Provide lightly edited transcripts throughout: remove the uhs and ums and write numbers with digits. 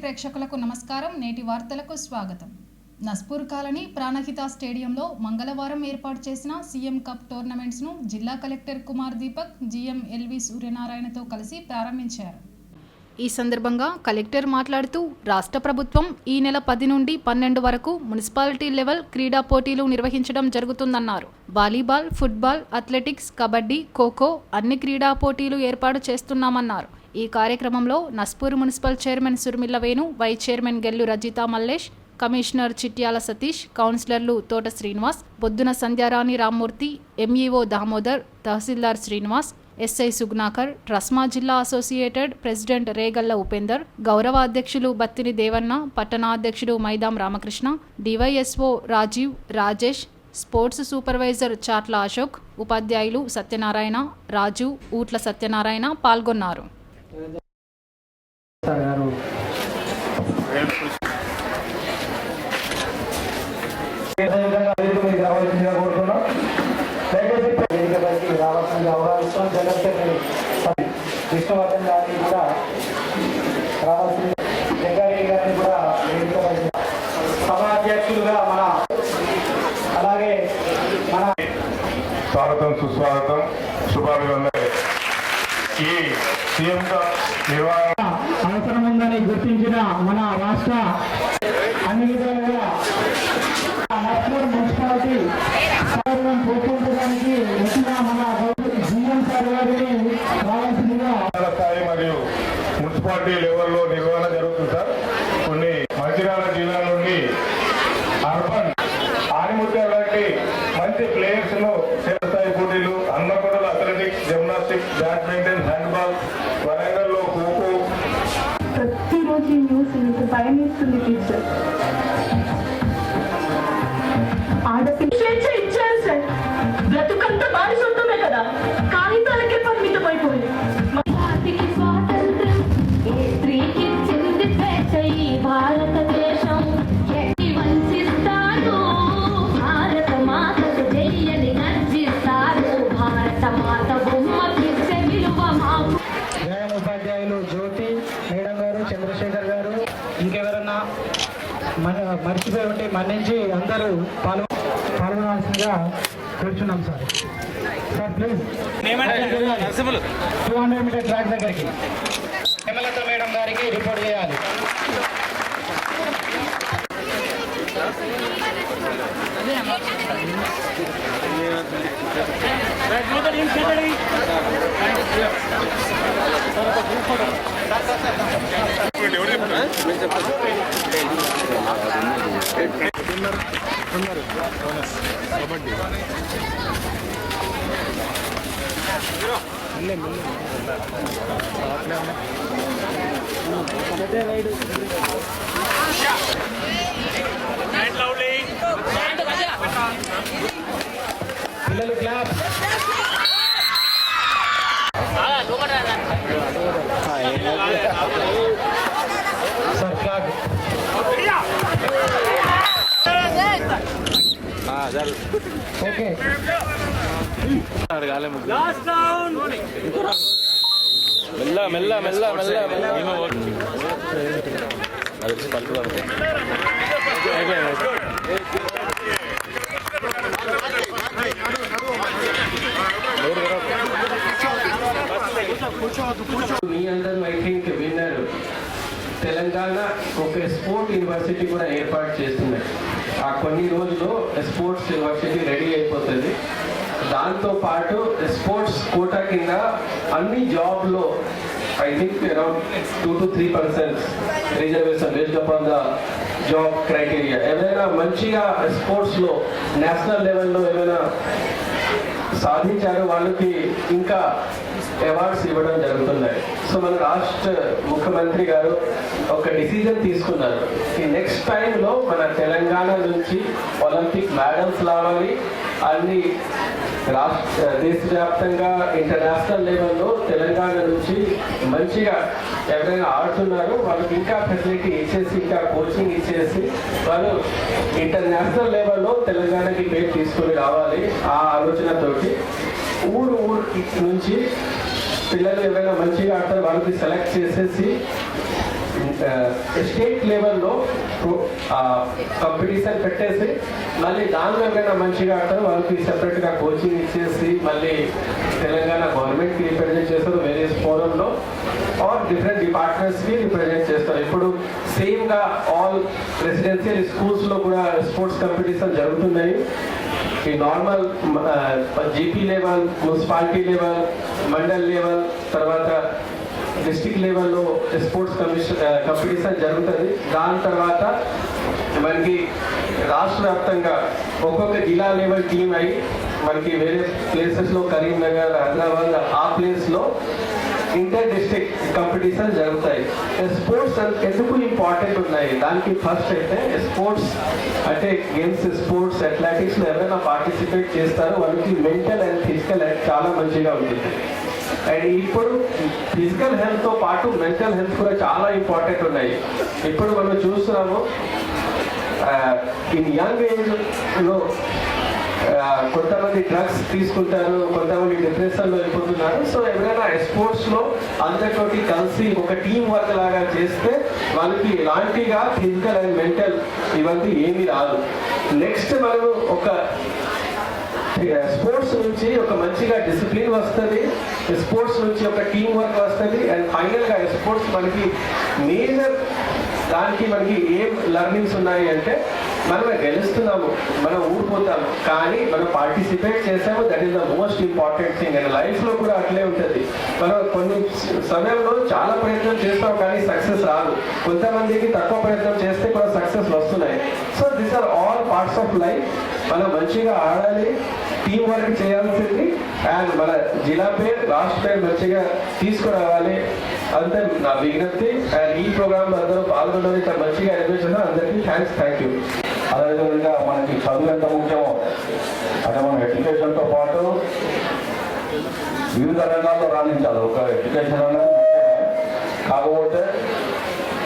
ప్రేక్షకులకు నమస్కారం. నేటి వార్తలకు స్వాగతం. నస్పూర్ కాలనీ ప్రాణహిత స్టేడియంలో మంగళవారం ఏర్పాటు చేసిన సీఎం కప్ టోర్నమెంట్స్ను జిల్లా collector Kumar Deepak GM L V సూర్యనారాయణతో కలిసి ప్రారంభించారు. ఈ సందర్భంగా కలెక్టర్ మాట్లాడుతూ రాష్ట్ర ప్రభుత్వం ఈ నెల 10 నుండి 12 వరకు మున్సిపాలిటీ లెవెల్ క్రీడా పోటీలు నిర్వహించడం జరుగుతుందన్నారు. Volleyball, football, athletics, kabaddi, kho kho అన్ని క్రీడా పోటీలు ఏర్పాటు చేస్తున్నామన్నారు. ఈ కార్యక్రమంలో Naspur municipal chairman Surmilla Venu, vice chairman Gellu Rajitha Mallesh, commissioner Chityala Satish, కౌన్సిలర్లు తోట శ్రీనివాస్, బొద్దున సంధ్యారాణి రామ్మూర్తి, ఎంఈఓ దామోదర్, తహసీల్దార్ శ్రీనివాస్, ఎస్ఐ సుగ్నాకర్, ట్రస్మా జిల్లా అసోసియేటెడ్ ప్రెసిడెంట్ రేగల్ల ఉపేందర్, గౌరవ అధ్యక్షులు బత్తిని దేవన్న, పట్టణాధ్యక్షుడు Maidam Ramakrishna, DYSO Rajiv, Rajesh, sports supervisor Chatla Ashok, ఉపాధ్యాయులు సత్యనారాయణ, రాజు, ఊట్ల సత్యనారాయణ పాల్గొన్నారు. విష్ణువర్ధన్ గారిని కూడా రావాల్సిన జగ్గారెడ్డి గారిని కూడా సభాధ్యక్షులుగా అలాగే మన స్వాగతం, సుస్వాగతం, శుభాభివందనలు. ఈ సీఎం నిర్వహణ అవసరం ఉందని గుర్తించిన మన రాష్ట్ర అన్ని విధాలుగా నస్పూర్ మున్సిపాలిటీ పోషించడానికి వచ్చిన మన జీఎం సార్ గారిని రావాల్సిందిగా స్థాయి మరియు మున్సిపాలిటీ లెవెల్లో నిర్వహణ జరుగుతుంది సార్. కొన్ని మంచిర్యాల జిల్లా నుండి అర్బన్ ఆనిముత్యాల లాంటి మంచి ప్లేయర్స్ ను స్థాయి పోటీలు, హన్మకొండలో అథ్లెటిక్స్, జిమ్నాస్టిక్స్, బ్యాడ్మింటన్, హ్యాండ్బాల్, వరంగల్లో ఖోఖో. ప్రతిరోజు న్యూస్ మీకు భయం ఇస్తుంది టీచర్. స్వేచ్ఛ ఇచ్చారు సార్, బ్రతుకంతా బానిసొంతమే కదా, కాగితాలకే పరిమితమైపోయింది. స్వాతంత్రం ఏ స్త్రీకి చెంది స్వేచ్ఛ ఈ భారతదేశం. వంచిస్తారు భారత మాతకు చెయ్యని గర్జిస్తారు. భారత మాత బొమ్మకి విలువ మాకు. ఉపాధ్యాయులు జ్యోతి మేడం గారు, చంద్రశేఖర్ గారు, ఇంకెవరన్నా మర్చిపోయి ఉంటే మన్నించి అందరూ పాల్గొనాల్సిందిగా కూర్చున్నాం sir. Sir please 200 metre track దగ్గరికి హేమలత మేడం గారికి రిపోర్ట్ చేయాలి. పిల్లలు క్లాప్. Sir clap. ఓకే మెల్ల మెల్ల మెల్ల మెల్ల మీ అందరూ ఐ థింక్ విన్నారు, తెలంగాణ ఒక స్పోర్ట్ యూనివర్సిటీ కూడా ఏర్పాటు చేస్తున్నారు. ఆ కొన్ని రోజుల్లో స్పోర్ట్స్ యూనివర్సిటీ రెడీ అయిపోతుంది. దాంతోపాటు స్పోర్ట్స్ కోటా కింద అన్ని జాబ్లో I think around 2 to 3% reservation based upon the job criteria. ఏమైనా మంచిగా స్పోర్ట్స్లో నేషనల్ లెవెల్లో ఏమైనా సాధించారో వాళ్ళకి ఇంకా అవార్డ్స్ ఇవ్వడం జరుగుతున్నాయి. సో మన రాష్ట్ర ముఖ్యమంత్రి గారు ఒక డిసిజన్ తీసుకున్నారు. ఈ నెక్స్ట్ టైంలో మన తెలంగాణ నుంచి ఒలింపిక్ మెడల్స్ రావాలి. అన్ని దేశవ్యాప్తంగా ఇంటర్నేషనల్ లెవెల్లో తెలంగాణ నుంచి మంచిగా ఎవరైనా ఆడుతున్నారు వాళ్ళకి ఇంకా ఫెసిలిటీ ఇచ్చేసి, ఇంకా కోచింగ్ ఇచ్చేసి వాళ్ళు ఇంటర్నేషనల్ లెవెల్లో తెలంగాణకి పేరు తీసుకుని రావాలి. ఆ ఆలోచనతోటి ఊరు నుంచి పిల్లలు ఎవరైనా మంచిగా ఆడతారు వాళ్ళకి సెలెక్ట్ చేసేసి స్టేట్ లెవెల్లో కాంపిటీషన్ పెట్టేసి మళ్ళీ దానిలో కన్నా మంచిగా ఆడతారు వాళ్ళకి సెపరేట్గా కోచింగ్ ఇచ్చేసి మళ్ళీ తెలంగాణ గవర్నమెంట్కి రిప్రజెంట్ చేస్తారు వేరియస్ ఫోరంలో ఆర్ డిఫరెంట్ డిపార్ట్మెంట్స్కి రిప్రజెంట్ చేస్తారు. ఇప్పుడు సేమ్గా ఆల్ రెసిడెన్షియల్ స్కూల్స్లో కూడా స్పోర్ట్స్ కాంపిటీషన్ జరుగుతున్నాయి. ఈ normal GP level, municipality level, mandal level, తర్వాత డిస్ట్రిక్ట్ లెవెల్లో స్పోర్ట్స్ కాంపిటీషన్ జరుగుతుంది. దాని తర్వాత మనకి రాష్ట్ర వ్యాప్తంగా ఒక్కొక్క జిల్లా లెవెల్ టీం అయ్యి మనకి వేరే ప్లేసెస్లో కరీంనగర్, హైదరాబాద్ ఆ ప్లేస్లో ఇంటర్ డిస్ట్రిక్ట్ కాంపిటీషన్ జరుగుతాయి. స్పోర్ట్స్ ఎందుకు ఇంపార్టెంట్ ఉన్నాయి దానికి ఫస్ట్ అయితే స్పోర్ట్స్ అంటే గేమ్స్, స్పోర్ట్స్, అథ్లెటిక్స్లో ఎవరైనా పార్టిసిపేట్ చేస్తారో వాళ్ళకి మెంటల్ అండ్ ఫిజికల్ హెల్త్ చాలా మంచిగా ఉంటుంది. అండ్ ఇప్పుడు ఫిజికల్ హెల్త్తో పాటు మెంటల్ హెల్త్ కూడా చాలా ఇంపార్టెంట్ ఉన్నాయి. ఇప్పుడు మనం చూస్తున్నాము ఇన్ యంగ్ ఏజ్లో కొంతమంది డ్రగ్స్ తీసుకుంటారు, కొంతమంది డిప్రెషన్లో వెళ్ళిపోతున్నారు. సో ఎవరైనా స్పోర్ట్స్లో అందరితోటి కలిసి ఒక టీం వర్క్ లాగా చేస్తే వాళ్ళకి ఎలాంటిగా ఫిజికల్ అండ్ మెంటల్ ఇవన్నీ ఏమీ రాదు. నెక్స్ట్ మనము ఒక స్పోర్ట్స్ నుంచి ఒక మంచిగా డిసిప్లిన్ వస్తుంది, స్పోర్ట్స్ నుంచి ఒక టీం వర్క్ వస్తుంది. అండ్ ఫైనల్గా స్పోర్ట్స్ మనకి మేజర్ దానికి మనకి ఏం లెర్నింగ్స్ ఉన్నాయి అంటే మనం గెలుస్తున్నాము, మనం ఊడిపోతాము, కానీ మనం పార్టిసిపేట్ చేసాము. That is the most important thing. And లైఫ్లో కూడా అట్లే ఉంటుంది. మనం కొన్ని సమయంలో చాలా ప్రయత్నం చేస్తాం కానీ సక్సెస్ రాదు. కొంతమందికి తక్కువ ప్రయత్నం చేస్తే కూడా సక్సెస్ వస్తున్నాయి. So these are all parts of life. మనం మంచిగా ఆడాలి, టీం వర్క్ చేయాల్సింది, అండ్ మన జిల్లా పేరు, రాష్ట్ర పేరు మంచిగా తీసుకురావాలి. అంతే నా విజ్ఞప్తి. అండ్ ఈ ప్రోగ్రామ్ అందరూ పాల్గొన్నారు, ఇక్కడ మంచిగా ఎంజాయ్ చేసిన అందరికీ థ్యాంక్ యూ. అదేవిధంగా మనకి చదువు ఎంత ముఖ్యమో అంటే మనం ఎడ్యుకేషన్తో పాటు వివిధ రంగాల్లో రాణించాలి. ఒక ఎడ్యుకేషన్ అనేది కాకపోతే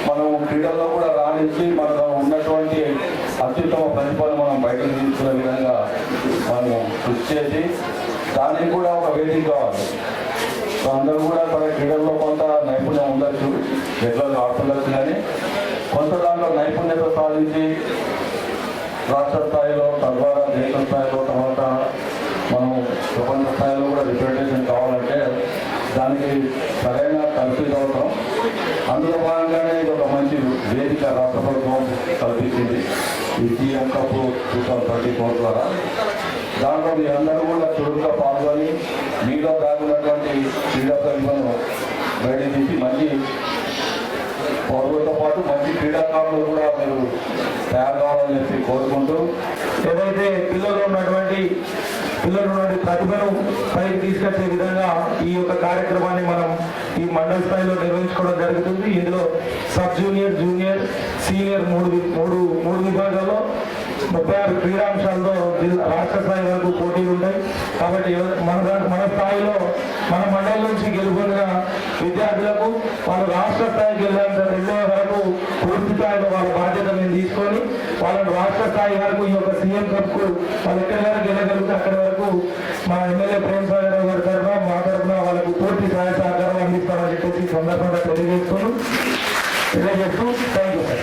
మనం క్రీడల్లో కూడా రాణించి మనలో ఉన్నటువంటి అత్యుత్తమ ప్రతిభను మనం బయటకు తీసుకునే విధంగా మనం కృషి చేసి దానికి కూడా ఒక వేదిక కావాలి. సో అందరూ కూడా మన క్రీడల్లో కొంత నైపుణ్యం ఉండొచ్చు, ఎట్లా ఆడుతుండొచ్చు, కానీ కొంత దాంట్లో నైపుణ్యత సాధించి రాష్ట్ర స్థాయిలో, తద్వారా దేశ స్థాయిలో, తర్వాత మనం ప్రపంచ స్థాయిలో కూడా రిప్రజెంటేషన్ కావాలంటే దానికి సరైన కన్ఫ్యూజ్ అవుతాం. అందులో భాగంగానే ఇది ఒక మంచి వేదిక రాష్ట్ర ప్రభుత్వం కల్పించింది ఈ సీఎం కప్ 2034 ద్వారా. దాంట్లో మీ అందరూ కూడా చురుగ్గా పాల్గొని మీలో దాగున్నటువంటి క్రీడా ప్రతిభను బయట తీసి మంచి పౌరులతో పాటు మంచి క్రీడాకారులు కూడా మీరు తయారు కావాలని చెప్పి కోరుకుంటూ, ఏదైతే పిల్లలు ఉన్నటువంటి ప్రతిభను పైకి తీసుకొచ్చే విధంగా ఈ యొక్క కార్యక్రమాన్ని మనం ఈ మండల స్థాయిలో నిర్వహించుకోవడం జరుగుతుంది. ఇందులో సబ్ జూనియర్, జూనియర్, సీనియర్ మూడు విభాగాల్లో 36 క్రీడాంశాలతో రాష్ట్ర స్థాయి వరకు పోటీలు ఉంటాయి. కాబట్టి మన స్థాయిలో మన మండలం నుంచి గెలుపొందిన విద్యార్థులకు వాళ్ళు రాష్ట్ర స్థాయికి వెళ్ళే వరకు పూర్తి స్థాయిలో వాళ్ళ బాధ్యత మేము తీసుకొని వాళ్ళని రాష్ట్ర స్థాయి వరకు ఈ యొక్క సీఎం కప్కు వాళ్ళు ఎక్కడి వరకు వెళ్ళగలిగితే అక్కడి వరకు మా ఎమ్మెల్యే ప్రేమ్ సాగర్ గారి తరఫున మా తరఫున వాళ్ళకు పూర్తి సహాయ సహకారం అందిస్తామని చెప్పేసి సందర్భంగా తెలియజేస్తూ థ్యాంక్ యూ సార్.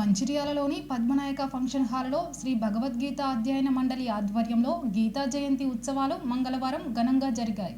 మంచిర్యాలలోని పద్మనాయక ఫంక్షన్ హాల్లో శ్రీ భగవద్గీత అధ్యయన మండలి ఆధ్వర్యంలో గీతా జయంతి ఉత్సవాలు మంగళవారం ఘనంగా జరిగాయి.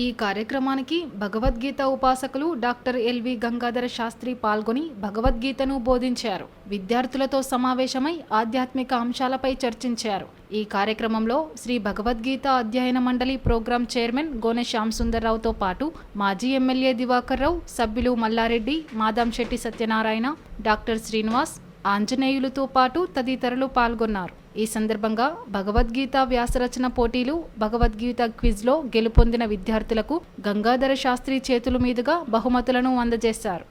ఈ కార్యక్రమానికి భగవద్గీత ఉపాసకులు డాక్టర్ ఎల్వి గంగాధర శాస్త్రి పాల్గొని భగవద్గీతను బోధించారు. విద్యార్థులతో సమావేశమై ఆధ్యాత్మిక అంశాలపై చర్చించారు. ఈ కార్యక్రమంలో శ్రీ భగవద్గీత అధ్యయన మండలి ప్రోగ్రాం చైర్మన్ గోనె శ్యామ్ సుందర్రావుతో పాటు మాజీ ఎమ్మెల్యే దివాకర్ రావు, సభ్యులు మల్లారెడ్డి, మాదాంశెట్టి సత్యనారాయణ, డాక్టర్ శ్రీనివాస్, ఆంజనేయులతో పాటు తదితరులు పాల్గొన్నారు. ఈ సందర్భంగా భగవద్గీత వ్యాసరచన పోటీలు, భగవద్గీత క్విజ్లో గెలుపొందిన విద్యార్థులకు గంగాధర శాస్త్రి చేతుల మీదుగా బహుమతులను అందజేశారు.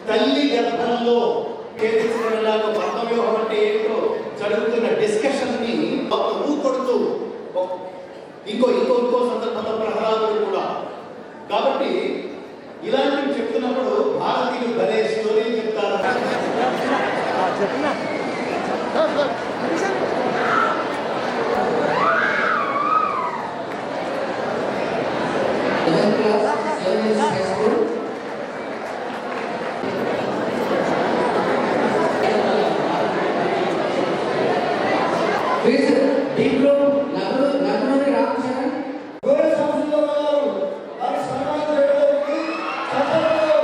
తల్లి గర్భంలో అంటే ఏంటో జరుగుతున్న డిస్కషన్ ని కొడుతూ ఇంకో సందర్భంలో ప్రహ్లాదుడు కూడా. కాబట్టి ఇలాంటివి చెప్తున్నప్పుడు భారతీయులు భలే స్టోరీ చెప్తారు. దీంట్లో నగరోని రామచరణ్ గోరె సంస్కృతిలో వారి సన్మానం చేయడానికి చప్పట్లు.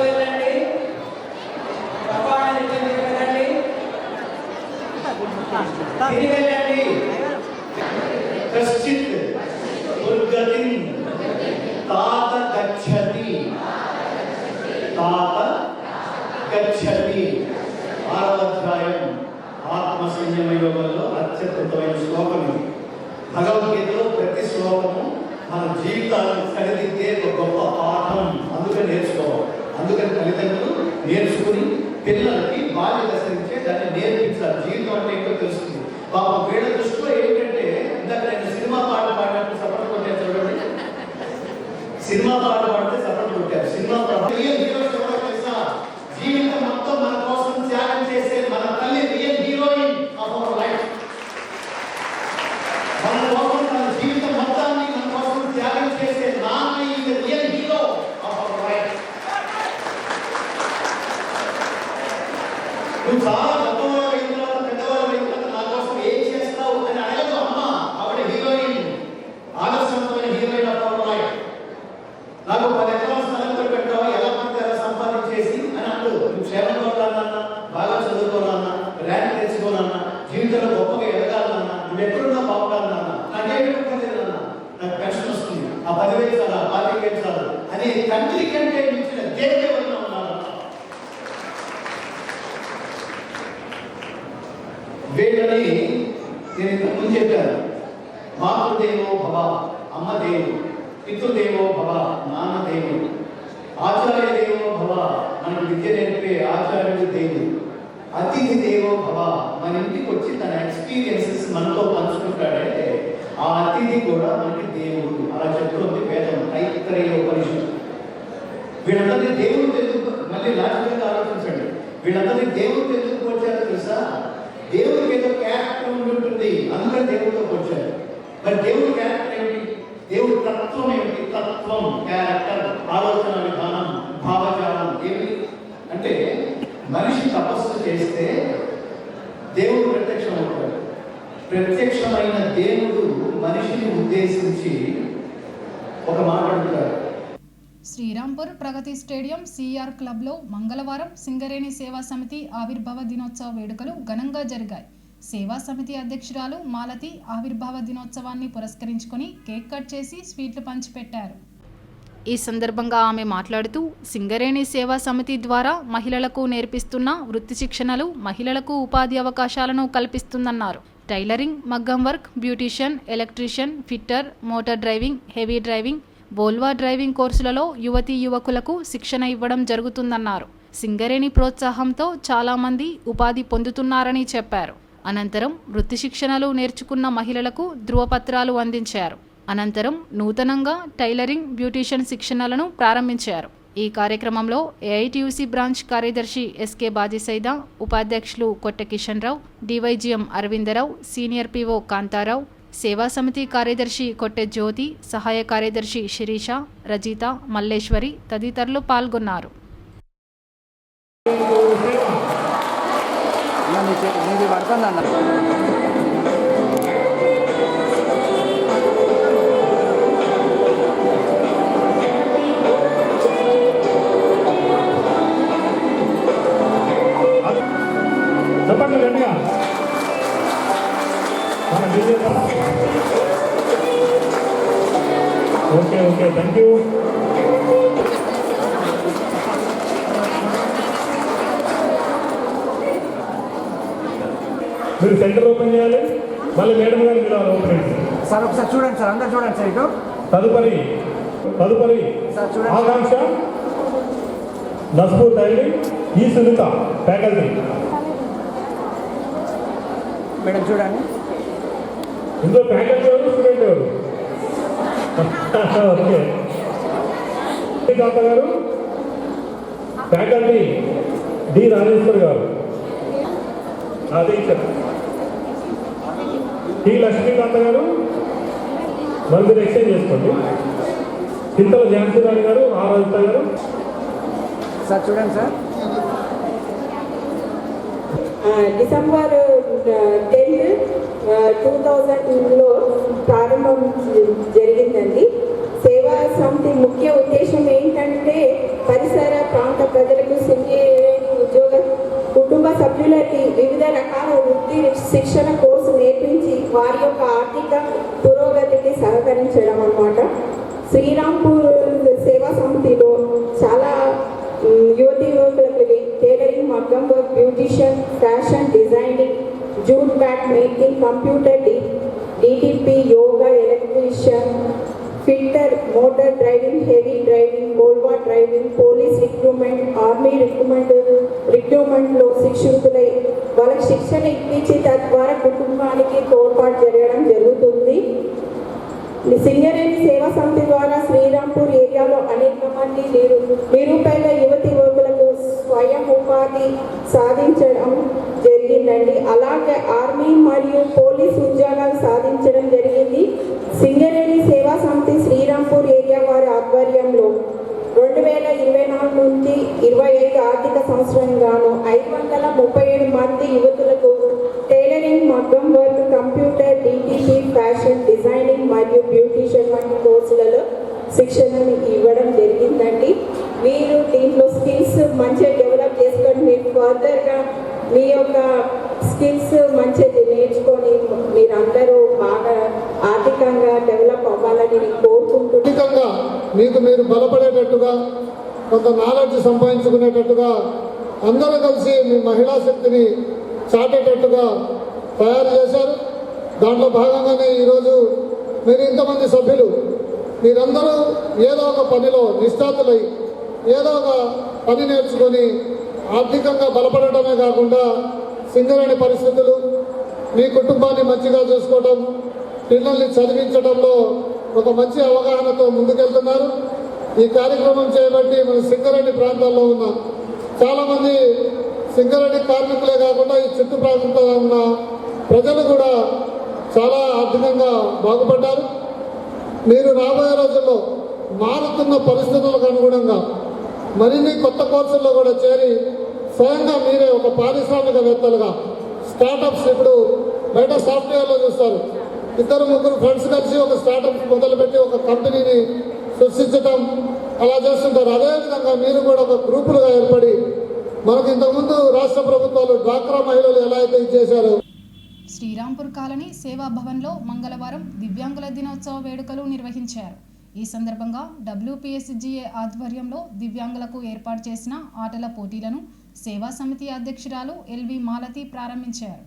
వెళ్ళండి తపాలని వెళ్ళండి తిరిగి వెళ్ళండి కశ్చిత్ దుర్గతిం తాత గచ్చతి తాత గచ్చతి. 6వ అధ్యాయం ఆత్మ సంయమ యోగంలో అత్యద్భుతమైన శ్లోకం ఇది. భగవద్గీతలో ప్రతి శ్లోకము మన జీవితాలను సరిదిద్దే ఒక గొప్ప పాఠం. అందుకని నేర్చుకోవాలి. అందుకని తల్లిదండ్రులు నేర్చుకుని పిల్లలకి బాధ్యత దశించే దాన్ని నేర్పించాలి. జీవితం అంటే ఏంటో తెలుస్తుంది. పాపం వీళ్ళ దృష్టిలో ఏంటంటే ఇందాక నేను సినిమా పాట పాడినప్పుడు సపోర్ట్ కొట్టాను చూడండి. సినిమా పాట పాడితే సపోర్ట్ కొట్టారు. సినిమా పాట తెలుసా? జీవితం మొత్తం మన కోసం త్యాగం చేసే మన తల్లి real heroine of our life. మన కోసం మన జీవితం మొత్తాన్ని మన కోసం త్యాగం చేసే నాన్న is real hero of our life. నువ్వు చాలా గొప్పవాడు అయిన తర్వాత పెద్దవాడు అయిన తర్వాత నా కోసం ఏం చేస్తావు అని అడగదు అమ్మ. ఆవిడ హీరోయిన్, ఆదర్శవంతమైన హీరోయిన్ ఆఫ్ అవర్ లైఫ్. నాకు 10 ఎకరాల స్థలం పెట్టావా, ఎలా పడితే ఎలా సంపాదించేసి అని అంటూ నువ్వు క్షేమంగా ఉండాలన్నా, బాగా చదువుకోవాలన్నా, ర్యాంక్ తెచ్చుకోవాలన్నా, జీవితంలో గొప్పగా ఎదగాలన్నా, నువ్వు ఎక్కడున్నా బాగుండాలన్నా, నాకేమి పర్లేదన్నా, నాకు పెన్షన్ వస్తుంది, ఆ 10,000 చాలు, ఆ 25,000 చాలు అని తండ్రి కంటే మించిన దేవుడు ఎవరైనా ఉన్నారన్నా. వీళ్ళని నేను ఇంతకు ముందు చెప్పాను. మాతృదేవో భవ, అమ్మ దేవుడు. పితృదేవో భవ, నాన్న దేవుడు. ఆచార్య దేవో భవ, మనకు విద్య నేర్పే ఆచార్యుడు దేవుడు. అతిథి దేవో భవ, మన ఇంటికి వచ్చి తన ఎక్స్పీరియన్సెస్ మనతో పంచుకుంటాడంటే ఆ అతిథి కూడా మనకి దేవుడు. అలా చెప్తుంది వేదం, తైత్తరీయ ఉపనిషత్తు. వీళ్ళందరినీ దేవుడు ఎందుకు, మళ్ళీ లాజికల్గా ఆలోచించండి, వీళ్ళందరినీ దేవుడు ఎందుకు వచ్చారో తెలుసా? దేవుడికి ఏదో క్యారెక్టర్ ఉంటుంది, అందుకని దేవుడితో వచ్చారు. మరి దేవుడి క్యారెక్టర్ ఏమిటి? దేవుడి తత్వం ఏమిటి? తత్వం, క్యారెక్టర్, ఆలోచన విధానం, భావజాలం ఏమిటి అంటే మనిషి తపస్సు చేస్తే దేవుడు ప్రత్యక్షమవుతాడు. ప్రత్యక్షమైన దేవుడు మనిషిని ఉద్దేశించి ఒక మాట అంటాడు. శ్రీరాంపూర్ ప్రగతి స్టేడియం సిఆర్ క్లబ్లో మంగళవారం సింగరేణి సేవా సమితి ఆవిర్భావ దినోత్సవ వేడుకలు ఘనంగా జరిగాయి. సేవా సమితి అధ్యక్షురాలు మాలతి ఆవిర్భావ దినోత్సవాన్ని పురస్కరించుకొని కేక్ కట్ చేసి స్వీట్లు పంచిపెట్టారు. ఈ సందర్భంగా ఆమె మాట్లాడుతూ సింగరేణి సేవా సమితి ద్వారా మహిళలకు నేర్పిస్తున్న వృత్తి శిక్షణలు మహిళలకు ఉపాధి అవకాశాలను కల్పిస్తుందన్నారు. టైలరింగ్, మగ్గం work, beautician, electrician, fitter, motor driving, heavy driving, బోల్వా డ్రైవింగ్ కోర్సులలో యువతీ యువకులకు శిక్షణ ఇవ్వడం జరుగుతుందన్నారు. సింగరేణి ప్రోత్సాహంతో చాలామంది ఉపాధి పొందుతున్నారని చెప్పారు. అనంతరం వృత్తి శిక్షణలు నేర్చుకున్న మహిళలకు ధృవపత్రాలు అందించారు. అనంతరం నూతనంగా టైలరింగ్, బ్యూటీషియన్ శిక్షణలను ప్రారంభించారు. ఈ కార్యక్రమంలో ఏఐటీయూసీ బ్రాంచ్ కార్యదర్శి ఎస్కే బాజీసైదా, ఉపాధ్యక్షులు Kotte Kishan Rao, DYGM Aravindarao, senior PO Kantharao, సేవా సమితి కార్యదర్శి కొట్టె జ్యోతి, సహాయ కార్యదర్శి శిరీష, రజిత, మల్లేశ్వరి తదితరులు పాల్గొన్నారు. చెప్పండి గట్టిగా. Okay okay, thank you. మీరు సెంటర్ ఓపెన్ చేయాలి, మళ్ళీ మేడం గారు మీరు ఓపెన్ సార్. ఒకసారి చూడండి సార్, అందరు చూడండి సార్. ఇటు తదుపరి ఆకాంక్ష నస్పూర్ టైలరింగ్, ఈ సునీత ఫ్యాకల్టీ. మేడం చూడండి. ఇందులో ఫ్యాకల్టీ ఎవరు, స్టూడెంట్ ఎవరు? ఓకే, కాంత గారు ఫ్యాకల్టీ, డి రాజేశ్వర్ గారు టీచర్, టి లక్ష్మీకాంత గారు మరి మీరు ఎక్స్చేంజ్ చేసుకోండి. చింతల ఝాన్సీ రాణి గారు, ఆర్ రజిత గారు. సార్ చూడండి సార్. డిసెంబర్ 10, 2000లో ప్రారంభం జరిగిందండి. సేవా సమితి ముఖ్య ఉద్దేశం ఏంటంటే పరిసర ప్రాంత ప్రజలకు సింగరేణి ఉద్యోగ కుటుంబ సభ్యులకి వివిధ రకాల వృత్తి శిక్షణ కోర్సు నేర్పించి వారి యొక్క ఆర్థిక పురోగతికి సహకరించడం అన్నమాట. శ్రీరాంపూర్ సేవా సమితిలో చాలా యువతి యువకులకి టైలరింగ్, మగ్గం work, beautician, fashion designing, jute bag making, computer DTP, yoga, electrician, filter, motor driving, heavy driving, కోల్వా డ్రైవింగ్, పోలీస్ రిక్రూట్మెంట్, ఆర్మీ రిక్రూట్మెంట్లో శిక్షితులై వాళ్ళకి శిక్షణ ఇప్పించి తద్వారా కుటుంబానికి తోడ్పాటు జరగడం జరుగుతుంది. సింగరేణి సేవా సమితి ద్వారా శ్రీరాంపూర్ ఏరియాలో అనేక మంది నిరుపేద యువతి యువకులకు స్వయం ఉపాధి సాధించడం జరిగిందండి. అలాగే ఆర్మీ మరియు పోలీస్ ఉద్యోగాలు సాధించడం జరిగింది. సింగరేణి సేవా సమితి శ్రీరాంపూర్ ఏరియా వారి ఆధ్వర్యంలో 2024 నుంచి 25 ఆర్థిక సంవత్సరం గాను 537 మంది యువతులకు టైలరింగ్, మగ్గం work, computer, DTP, fashion designing మరియు బ్యూటిషియన్ వంటి కోర్సులలో శిక్షణను ఇవ్వడం జరిగిందండి. మీరు దీంట్లో స్కిల్స్ మంచిగా డెవలప్ చేసుకొని మీరు ఫర్దర్గా మీ యొక్క స్కిల్స్ మంచిగా నేర్చుకొని మీరందరూ బాగా ఆర్థికంగా డెవలప్ అవ్వాలని నేను కోరుకుంటున్నాను. మీకు మీరు బలపడేటట్టుగా కొంత నాలెడ్జ్ సంపాదించుకునేటట్టుగా అందరూ కలిసి మీ మహిళా శక్తిని చాటేటట్టుగా తయారు చేశారు. దాంట్లో భాగంగానే ఈరోజు మీరు ఇంతమంది సభ్యులు మీరందరూ ఏదో ఒక పనిలో నిష్ఠాతులై ఏదో ఒక పని నేర్చుకొని ఆర్థికంగా బలపడటమే కాకుండా సింగరేణి పరిస్థితులు, మీ కుటుంబాన్ని మంచిగా చూసుకోవడం, పిల్లల్ని చదివించడంలో ఒక మంచి అవగాహనతో ముందుకెళ్తున్నారు. ఈ కార్యక్రమం చేయబట్టి మన సింగరేణి ప్రాంతాల్లో ఉన్న చాలామంది సింగరేణి కార్మికులే కాకుండా ఈ చుట్టూ ప్రాంతంలో ఉన్న ప్రజలు కూడా చాలా ఆర్థికంగా బాగుపడ్డారు. మీరు రాబోయే రోజుల్లో మారుతున్న పరిస్థితులకు అనుగుణంగా మరిన్ని కొత్త కోర్సుల్లో కూడా చేరి స్వయంగా మీరే ఒక పారిశ్రామికవేత్తలుగా స్టార్టప్స్, ఇప్పుడు బయట సాఫ్ట్వేర్లో చూస్తారు, 2-3 ఫ్రెండ్స్ కలిసి ఒక స్టార్టప్ మొదలుపెట్టి ఒక కంపెనీని సృష్టించడం అలా చేస్తుంటారు. అదేవిధంగా మీరు కూడా ఒక గ్రూపులుగా ఏర్పడి మనకు ఇంతకుముందు రాష్ట్ర ప్రభుత్వాలు డ్వాక్రా మహిళలు ఎలా అయితే చేశారో. శ్రీరాంపూర్ కాలనీ సేవా భవన్లో మంగళవారం దివ్యాంగుల దినోత్సవ వేడుకలు నిర్వహించారు. ఈ సందర్భంగా WPSGA ఆధ్వర్యంలో దివ్యాంగులకు ఏర్పాటు చేసిన ఆటల పోటీలను సేవా సమితి అధ్యక్షురాలు LV మాలతి ప్రారంభించారు.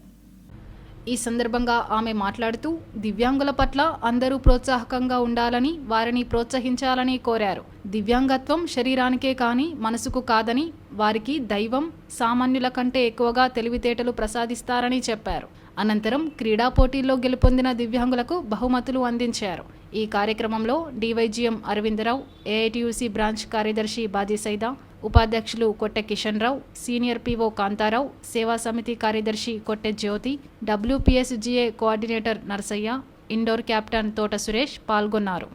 ఈ సందర్భంగా ఆమె మాట్లాడుతూ దివ్యాంగుల పట్ల అందరూ ప్రోత్సాహకంగా ఉండాలని, వారిని ప్రోత్సహించాలని కోరారు. దివ్యాంగత్వం శరీరానికే కానీ మనసుకు కాదని, వారికి దైవం సామాన్యుల కంటే ఎక్కువగా తెలివితేటలు ప్రసాదిస్తారని చెప్పారు. అనంతరం క్రీడా పోటీల్లో గెలుపొందిన దివ్యాంగులకు బహుమతులు అందించారు. ఈ కార్యక్రమంలో DYGM అరవిందరావు, AITUC బ్రాంచ్ కార్యదర్శి బాజీ సైదా, ఉపాధ్యక్షులు కొట్టె కిషన్ రావు, సీనియర్ PO కాంతారావు, సేవా సమితి కార్యదర్శి Kotte Jyothi, WPSGA coordinator Narsaiah, indoor captain Thota Suresh పాల్గొన్నారు.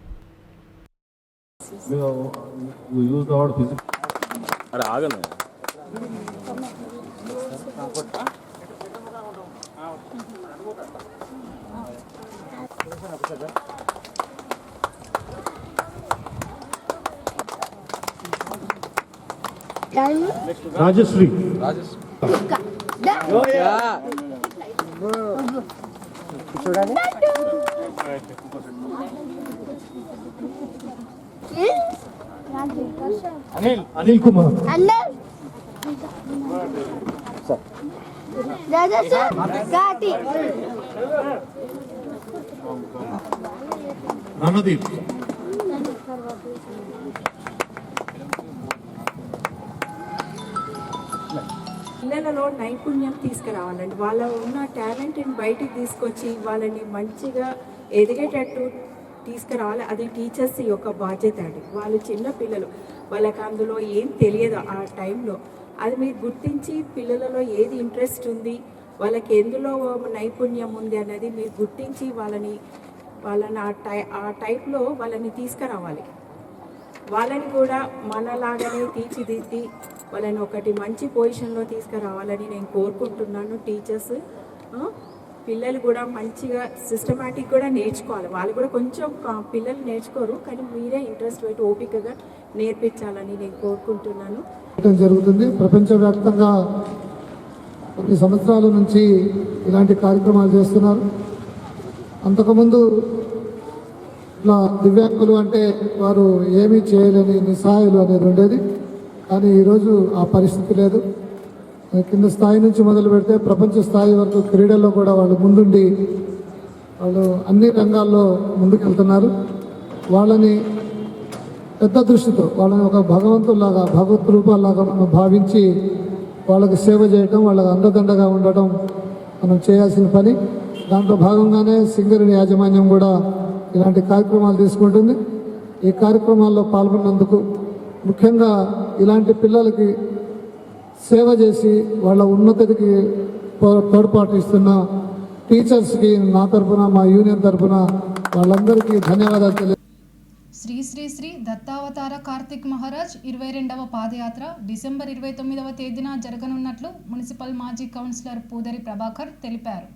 రాజశ్రీ చూడండి. అనిల్ కుమార్, రణదీప్, పిల్లలలో నైపుణ్యం తీసుకురావాలండి. వాళ్ళ ఉన్న టాలెంట్ని బయటికి తీసుకొచ్చి వాళ్ళని మంచిగా ఎదిగేటట్టు తీసుకురావాలి. అది టీచర్స్ యొక్క బాధ్యత అండి. వాళ్ళు చిన్న పిల్లలు, వాళ్ళకి అందులో ఏం తెలియదు ఆ టైంలో. అది మీరు గుర్తించి పిల్లలలో ఏది ఇంట్రెస్ట్ ఉంది, వాళ్ళకి ఎందులో నైపుణ్యం ఉంది అనేది మీరు గుర్తించి వాళ్ళని ఆ టైప్లో వాళ్ళని తీసుకురావాలి. వాళ్ళని కూడా మనలాగానే తీర్చిదిద్ది వాళ్ళని ఒకటి మంచి పొజిషన్లో తీసుకురావాలని నేను కోరుకుంటున్నాను. టీచర్స్ పిల్లలు కూడా మంచిగా సిస్టమేటిక్ కూడా నేర్చుకోవాలి. వాళ్ళు కూడా కొంచెం పిల్లలు నేర్చుకోరు, కానీ మీరే ఇంట్రెస్ట్ పెట్టి ఓపికగా నేర్పించాలని నేను కోరుకుంటున్నాను. జరుగుతుంది. ప్రపంచవ్యాప్తంగా కొన్ని సంవత్సరాల నుంచి ఇలాంటి కార్యక్రమాలు చేస్తున్నారు. అంతకుముందు ఇట్లా దివ్యాంగులు అంటే వారు ఏమీ చేయలేని నిస్సహాయులు అనేది ఉండేది. కానీ ఈరోజు ఆ పరిస్థితి లేదు. కింద స్థాయి నుంచి మొదలు పెడితే ప్రపంచ స్థాయి వరకు క్రీడల్లో కూడా వాళ్ళు ముందుండి వాళ్ళు అన్ని రంగాల్లో ముందుకెళ్తున్నారు. వాళ్ళని పెద్ద దృష్టితో వాళ్ళని ఒక భగవంతులాగా భగవత్ రూపాల్లాగా మనం భావించి వాళ్ళకి సేవ చేయటం, వాళ్ళకి అండదండగా ఉండటం మనం చేయాల్సిన పని. దాంట్లో భాగంగానే సింగరేణి యాజమాన్యం కూడా ఇలాంటి కార్యక్రమాలు తీసుకుంటుంది. ఈ కార్యక్రమాల్లో పాల్గొన్నందుకు, ముఖ్యంగా ఇలాంటి పిల్లలకి సేవ చేసి వాళ్ళ ఉన్నతికి తోడ్పాటు ఇస్తున్న టీచర్స్కి నా తరఫున, మా యూనియన్ తరఫున వాళ్ళందరికీ ధన్యవాదాలు తెలియ. శ్రీ శ్రీ శ్రీ దత్తావతార కార్తిక్ మహారాజ్ 22వ పాదయాత్ర డిసెంబర్ 29వ తేదీన జరగనున్నట్లు మున్సిపల్ మాజీ కౌన్సిలర్ పూదరి ప్రభాకర్ తెలిపారు.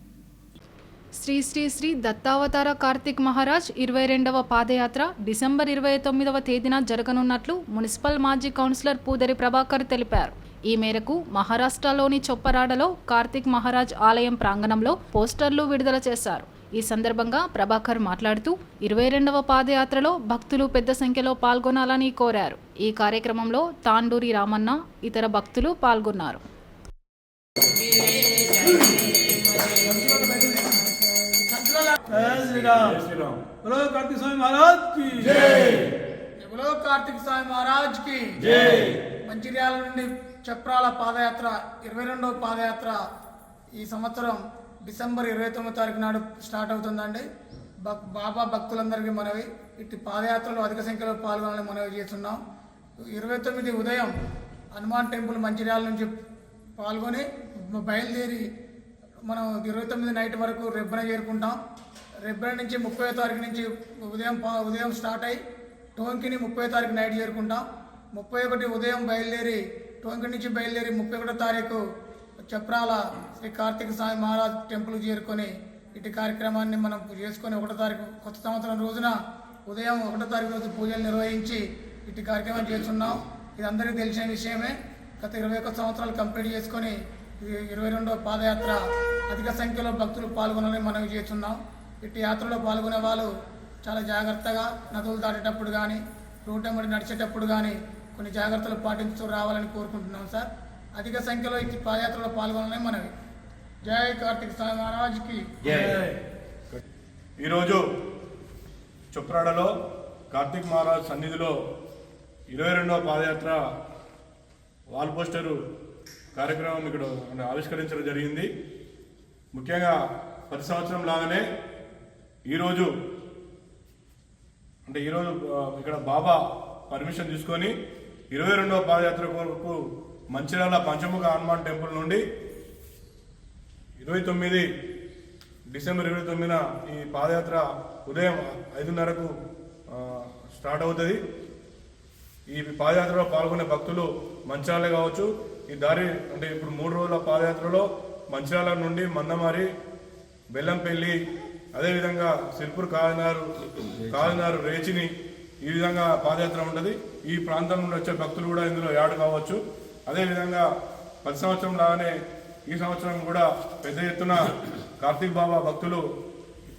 శ్రీ శ్రీ శ్రీ దత్తావతార కార్తిక్ మహారాజ్ 22వ పాదయాత్ర డిసెంబర్ 29వ తేదీన జరగనున్నట్లు మున్సిపల్ మాజీ కౌన్సిలర్ పూదరి ప్రభాకర్ తెలిపారు. ఈ మేరకు మహారాష్ట్రలోని చొప్పరాడలో కార్తిక్ మహారాజ్ ఆలయం ప్రాంగణంలో పోస్టర్లు విడుదల చేశారు. ఈ సందర్భంగా ప్రభాకర్ మాట్లాడుతూ 22వ పాదయాత్రలో భక్తులు పెద్ద సంఖ్యలో పాల్గొనాలని కోరారు. ఈ కార్యక్రమంలో తాండూరి రామన్న, ఇతర భక్తులు పాల్గొన్నారు. कार्तिक स्वामी महाराज की जय। बोलो कार्तिक स्वामी महाराज की जय। మంచిర్యాల నుండి చప్రాల పాదయాత్ర 22వ పాదయాత్ర ఈ సంవత్సరం డిసెంబర్ 29వ తారీఖు నాడు స్టార్ట్ అవుతుందండి. బాబా భక్తులందరికీ మనవి ఇటు పాదయాత్రలో అధిక సంఖ్యలో పాల్గొనాలని మనవి చేస్తున్నాం. 29 ఉదయం హనుమాన్ టెంపుల్ మంచిర్యాల నుంచి పాల్గొని బయలుదేరి మనం 29 నైట్ వరకు రెబ్బన చేరుకుంటాం. రెబ్బన నుంచి 30వ తారీఖు నుంచి ఉదయం స్టార్ట్ అయ్యి టోంకిని 30వ తారీఖు నైట్ చేరుకుంటాం. 31 ఉదయం బయలుదేరి టోంకి నుంచి బయలుదేరి 31వ తారీఖు చప్రాల శ్రీ కార్తిక స్వామి మహారాజ్ టెంపుల్ చేరుకొని ఇటు కార్యక్రమాన్ని మనం చేసుకొని 1వ తారీఖు కొత్త సంవత్సరం రోజున ఉదయం 1వ తారీఖు రోజు పూజలు నిర్వహించి ఇటు కార్యక్రమం చేస్తున్నాం. ఇది అందరికీ తెలిసిన విషయమే. గత 21 సంవత్సరాలు కంప్లీట్ చేసుకొని 22వ పాదయాత్ర అధిక సంఖ్యలో భక్తులు పాల్గొనాలని మనం చేస్తున్నాం. ఇటు యాత్రలో పాల్గొనే వాళ్ళు చాలా జాగ్రత్తగా నదులు దాటేటప్పుడు కానీ రోడ్డు వెంబడి నడిచేటప్పుడు కానీ కొన్ని జాగ్రత్తలు పాటించుతూ రావాలని కోరుకుంటున్నాం సార్. అధిక సంఖ్యలో ఈ పాదయాత్రలో పాల్గొనాలని మనవి. జై కార్తిక స్వామి మహారాజ్కి జై. ఈరోజు చొప్రాడలో కార్తిక్ మహారాజ్ సన్నిధిలో 22వ పాదయాత్ర వాల్ పోస్టరు కార్యక్రమం ఇక్కడ ఆవిష్కరించడం జరిగింది. ముఖ్యంగా ప్రతి సంవత్సరం లాగానే ఈరోజు ఇక్కడ బాబా పర్మిషన్ తీసుకొని 22వ పాదయాత్ర కొరకు మంచిర్యాల పంచముఖ హనుమాన్ టెంపుల్ నుండి 29 డిసెంబర్ 29న ఈ పాదయాత్ర ఉదయం 5:30కు స్టార్ట్ అవుతుంది. ఈ పాదయాత్రలో పాల్గొనే భక్తులు మంచిర్యాల కావచ్చు. ఈ దారి అంటే ఇప్పుడు 3 రోజుల పాదయాత్రలో మంచిర్యాల నుండి మందమారి, బెల్లంపల్లి, అదేవిధంగా సిర్పూర్, కాకినాడ, రేచిని ఈ విధంగా పాదయాత్ర ఉంటుంది. ఈ ప్రాంతం నుండి వచ్చే భక్తులు కూడా ఇందులో యాడ్ కావచ్చు. అదేవిధంగా ప్రతి సంవత్సరం లాగానే ఈ సంవత్సరం కూడా పెద్ద ఎత్తున కార్తీక్ బాబా భక్తులు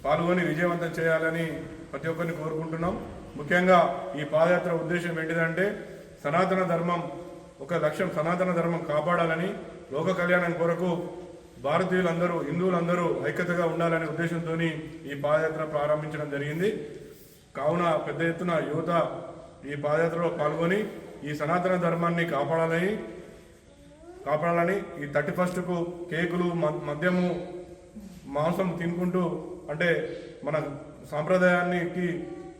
పాల్గొని విజయవంతం చేయాలని ప్రతి ఒక్కరిని కోరుకుంటున్నాం. ముఖ్యంగా ఈ పాదయాత్ర ఉద్దేశం ఏంటిదంటే సనాతన ధర్మం ఒక లక్ష్యం, సనాతన ధర్మం కాపాడాలని, లోక కళ్యాణం కొరకు భారతీయులందరూ, హిందువులందరూ ఐక్యతగా ఉండాలనే ఉద్దేశంతో ఈ పాదయాత్ర ప్రారంభించడం జరిగింది. కావున పెద్ద ఎత్తున యువత ఈ పాదయాత్రలో పాల్గొని ఈ సనాతన ధర్మాన్ని కాపాడాలని ఈ 31కు కేకులు, మద్యము, మాంసం తినుకుంటూ అంటే మన సాంప్రదాయానికి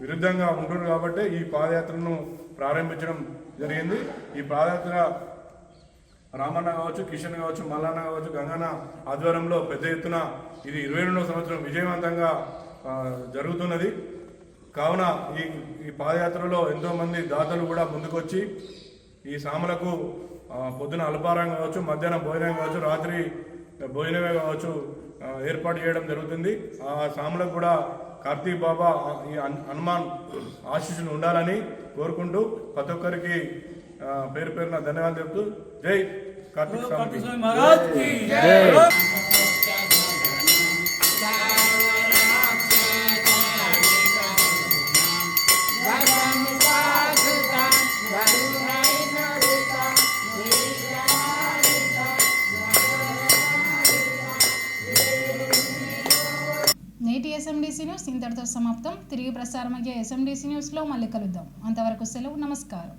విరుద్ధంగా ఉంటుంది కాబట్టి ఈ పాదయాత్రను ప్రారంభించడం జరిగింది. ఈ పాదయాత్ర రామన్న కావచ్చు, కిషన్ కావచ్చు, మల్లన్న కావచ్చు, గంగన్న ఆధ్వర్యంలో పెద్ద ఎత్తున ఇది 22వ సంవత్సరం విజయవంతంగా జరుగుతున్నది. కావున ఈ పాదయాత్రలో ఎంతోమంది దాతలు కూడా ముందుకొచ్చి ఈ సాములకు పొద్దున అల్పారం కావచ్చు, మధ్యాహ్నం భోజనం కావచ్చు, రాత్రి భోజనమే కావచ్చు ఏర్పాటు చేయడం జరుగుతుంది. ఆ సాములకు కూడా కార్తీక్ బాబా ఈ హనుమాన్ ఆశీస్సులు ఉండాలని కోరుకుంటూ ప్రతి ఒక్కరికి పేరు పేరున ధన్యవాదాలు చెప్తూ జై కార్తీక్ స్వామి మహారాజ్ కి నేటి ఎస్ఎండిసి న్యూస్ ఇంతటితో సమాప్తం. తిరిగి ప్రసారమయ్యే ఎస్ఎండిసి న్యూస్లో మళ్ళీ కలుద్దాం. అంతవరకు సెలవు. నమస్కారం.